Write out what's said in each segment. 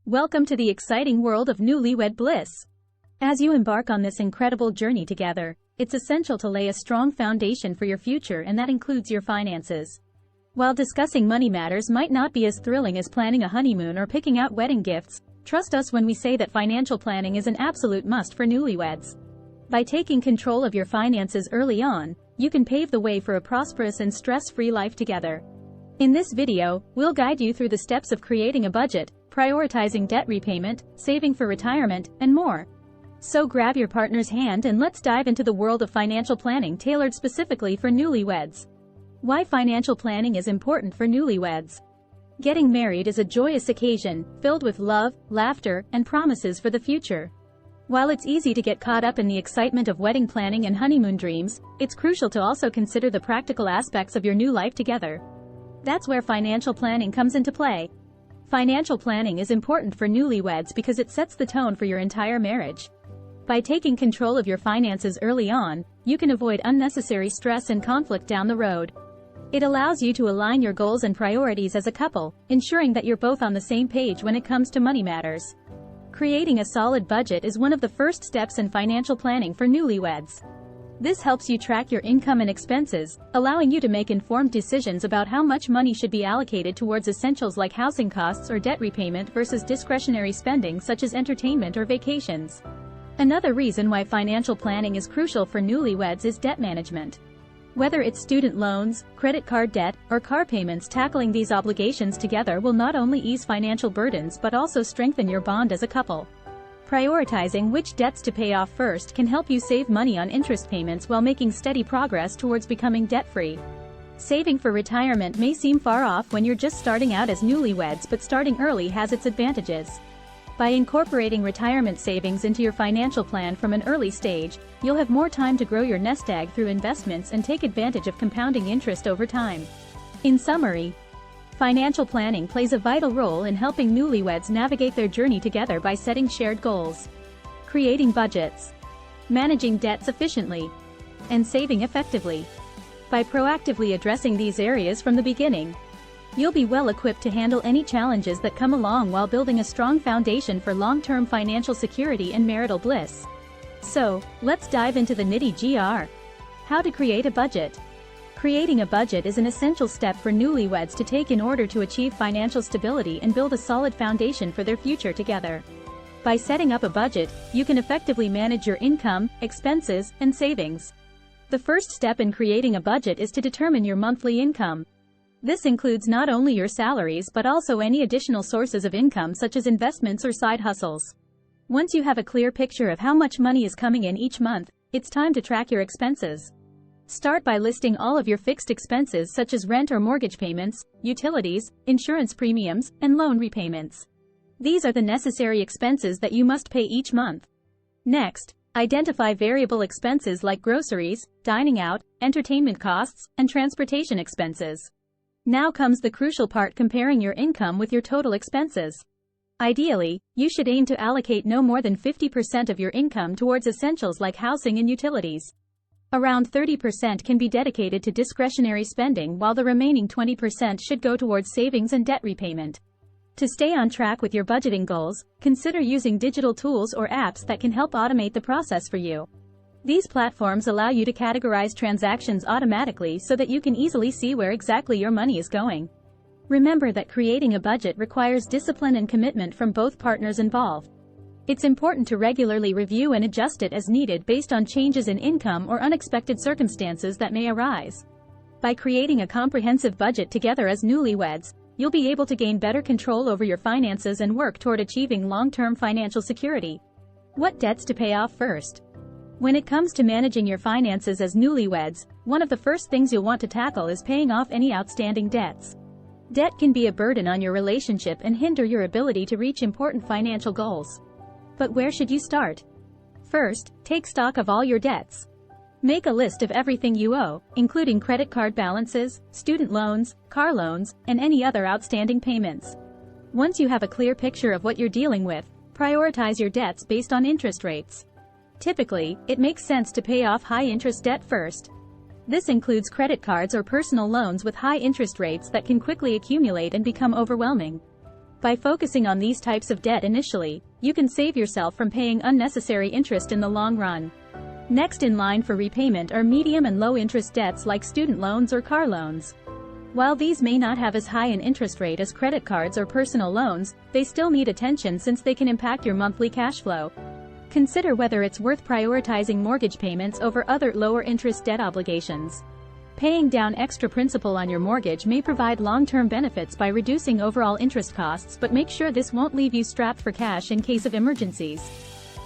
Welcome to the exciting world of newlywed bliss. As you embark on this incredible journey together, it's essential to lay a strong foundation for your future, and that includes your finances. While discussing money matters might not be as thrilling as planning a honeymoon or picking out wedding gifts, trust us when we say that financial planning is an absolute must for newlyweds. By taking control of your finances early on, you can pave the way for a prosperous and stress-free life together. In this video, we'll guide you through the steps of creating a budget, prioritizing debt repayment, saving for retirement, and more. So grab your partner's hand and let's dive into the world of financial planning tailored specifically for newlyweds. Why financial planning is important for newlyweds. Getting married is a joyous occasion, filled with love, laughter, and promises for the future. While it's easy to get caught up in the excitement of wedding planning and honeymoon dreams, it's crucial to also consider the practical aspects of your new life together. That's where financial planning comes into play. Financial planning is important for newlyweds because it sets the tone for your entire marriage. By taking control of your finances early on, you can avoid unnecessary stress and conflict down the road. It allows you to align your goals and priorities as a couple, ensuring that you're both on the same page when it comes to money matters. Creating a solid budget is one of the first steps in financial planning for newlyweds. This helps you track your income and expenses, allowing you to make informed decisions about how much money should be allocated towards essentials like housing costs or debt repayment versus discretionary spending such as entertainment or vacations. Another reason why financial planning is crucial for newlyweds is debt management. Whether it's student loans, credit card debt, or car payments, tackling these obligations together will not only ease financial burdens but also strengthen your bond as a couple. Prioritizing which debts to pay off first can help you save money on interest payments while making steady progress towards becoming debt-free. Saving for retirement may seem far off when you're just starting out as newlyweds, but starting early has its advantages. By incorporating retirement savings into your financial plan from an early stage, you'll have more time to grow your nest egg through investments and take advantage of compounding interest over time. In summary, financial planning plays a vital role in helping newlyweds navigate their journey together by setting shared goals, creating budgets, managing debts efficiently, and saving effectively. By proactively addressing these areas from the beginning, you'll be well equipped to handle any challenges that come along while building a strong foundation for long-term financial security and marital bliss. So, let's dive into the nitty-gritty. How to create a budget. Creating a budget is an essential step for newlyweds to take in order to achieve financial stability and build a solid foundation for their future together. By setting up a budget, you can effectively manage your income, expenses, and savings. The first step in creating a budget is to determine your monthly income. This includes not only your salaries but also any additional sources of income such as investments or side hustles. Once you have a clear picture of how much money is coming in each month, it's time to track your expenses. Start by listing all of your fixed expenses such as rent or mortgage payments, utilities, insurance premiums, and loan repayments. These are the necessary expenses that you must pay each month. Next, identify variable expenses like groceries, dining out, entertainment costs, and transportation expenses. Now comes the crucial part: comparing your income with your total expenses. Ideally, you should aim to allocate no more than 50% of your income towards essentials like housing and utilities. Around 30% can be dedicated to discretionary spending, while the remaining 20% should go towards savings and debt repayment. To stay on track with your budgeting goals, consider using digital tools or apps that can help automate the process for you. These platforms allow you to categorize transactions automatically so that you can easily see where exactly your money is going. Remember that creating a budget requires discipline and commitment from both partners involved. It's important to regularly review and adjust it as needed based on changes in income or unexpected circumstances that may arise. By creating a comprehensive budget together as newlyweds, you'll be able to gain better control over your finances and work toward achieving long-term financial security. What debts to pay off first? When it comes to managing your finances as newlyweds, one of the first things you'll want to tackle is paying off any outstanding debts. Debt can be a burden on your relationship and hinder your ability to reach important financial goals. But where should you start? First, take stock of all your debts. Make a list of everything you owe, including credit card balances, student loans, car loans, and any other outstanding payments. Once you have a clear picture of what you're dealing with, prioritize your debts based on interest rates. Typically, it makes sense to pay off high-interest debt first. This includes credit cards or personal loans with high interest rates that can quickly accumulate and become overwhelming. By focusing on these types of debt initially, you can save yourself from paying unnecessary interest in the long run. Next in line for repayment are medium and low interest debts like student loans or car loans. While these may not have as high an interest rate as credit cards or personal loans, they still need attention since they can impact your monthly cash flow. Consider whether it's worth prioritizing mortgage payments over other lower interest debt obligations. Paying down extra principal on your mortgage may provide long-term benefits by reducing overall interest costs, but make sure this won't leave you strapped for cash in case of emergencies.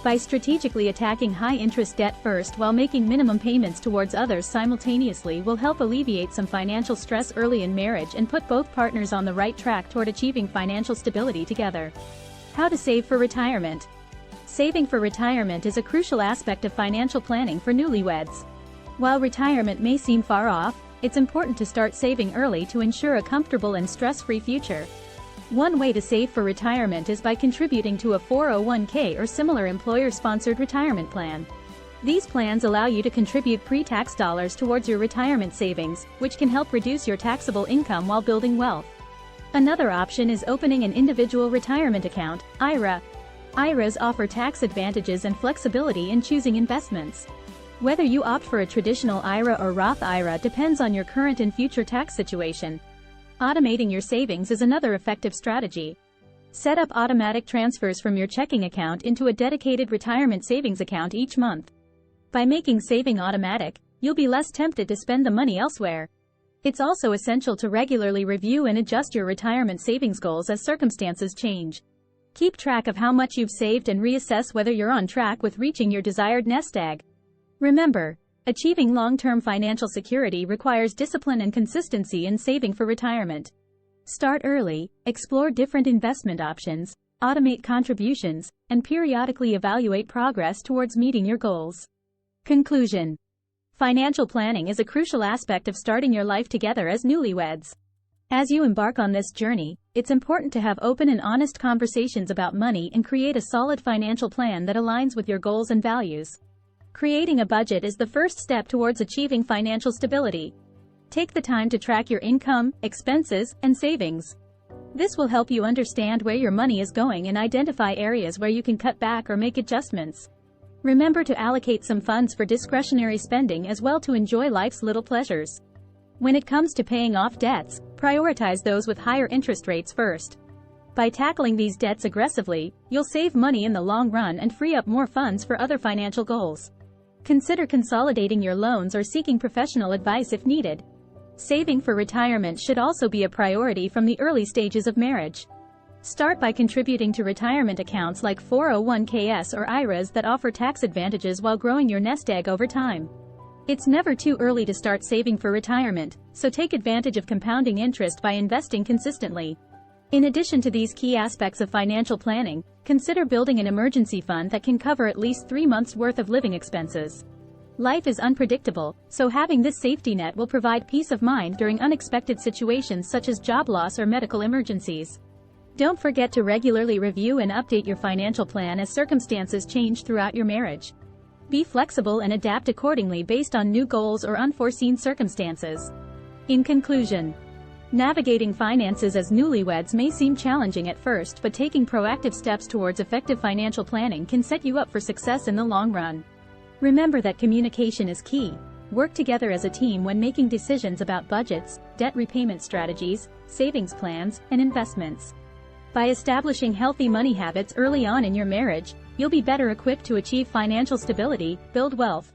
By strategically attacking high-interest debt first while making minimum payments towards others simultaneously will help alleviate some financial stress early in marriage and put both partners on the right track toward achieving financial stability together. How to save for retirement. Saving for retirement is a crucial aspect of financial planning for newlyweds. While retirement may seem far off, it's important to start saving early to ensure a comfortable and stress-free future. One way to save for retirement is by contributing to a 401k or similar employer-sponsored retirement plan. These plans allow you to contribute pre-tax dollars towards your retirement savings, which can help reduce your taxable income while building wealth. Another option is opening an individual retirement account, IRA. IRAs offer tax advantages and flexibility in choosing investments. Whether you opt for a traditional IRA or Roth IRA depends on your current and future tax situation. Automating your savings is another effective strategy. Set up automatic transfers from your checking account into a dedicated retirement savings account each month. By making saving automatic, you'll be less tempted to spend the money elsewhere. It's also essential to regularly review and adjust your retirement savings goals as circumstances change. Keep track of how much you've saved and reassess whether you're on track with reaching your desired nest egg. Remember, achieving long-term financial security requires discipline and consistency in saving for retirement. Start early, explore different investment options, automate contributions, and periodically evaluate progress towards meeting your goals. Conclusion. Financial planning is a crucial aspect of starting your life together as newlyweds. As you embark on this journey, it's important to have open and honest conversations about money and create a solid financial plan that aligns with your goals and values. Creating a budget is the first step towards achieving financial stability. Take the time to track your income, expenses, and savings. This will help you understand where your money is going and identify areas where you can cut back or make adjustments. Remember to allocate some funds for discretionary spending as well to enjoy life's little pleasures. When it comes to paying off debts, prioritize those with higher interest rates first. By tackling these debts aggressively, you'll save money in the long run and free up more funds for other financial goals. Consider consolidating your loans or seeking professional advice if needed. Saving for retirement should also be a priority from the early stages of marriage. Start by contributing to retirement accounts like 401ks or IRAs that offer tax advantages while growing your nest egg over time. It's never too early to start saving for retirement, so take advantage of compounding interest by investing consistently. In addition to these key aspects of financial planning, consider building an emergency fund that can cover at least 3 months' worth of living expenses. Life is unpredictable, so having this safety net will provide peace of mind during unexpected situations such as job loss or medical emergencies. Don't forget to regularly review and update your financial plan as circumstances change throughout your marriage. Be flexible and adapt accordingly based on new goals or unforeseen circumstances. In conclusion, navigating finances as newlyweds may seem challenging at first, but taking proactive steps towards effective financial planning can set you up for success in the long run. Remember that communication is key. Work together as a team when making decisions about budgets, debt repayment strategies, savings plans, and investments. By establishing healthy money habits early on in your marriage, you'll be better equipped to achieve financial stability, build wealth,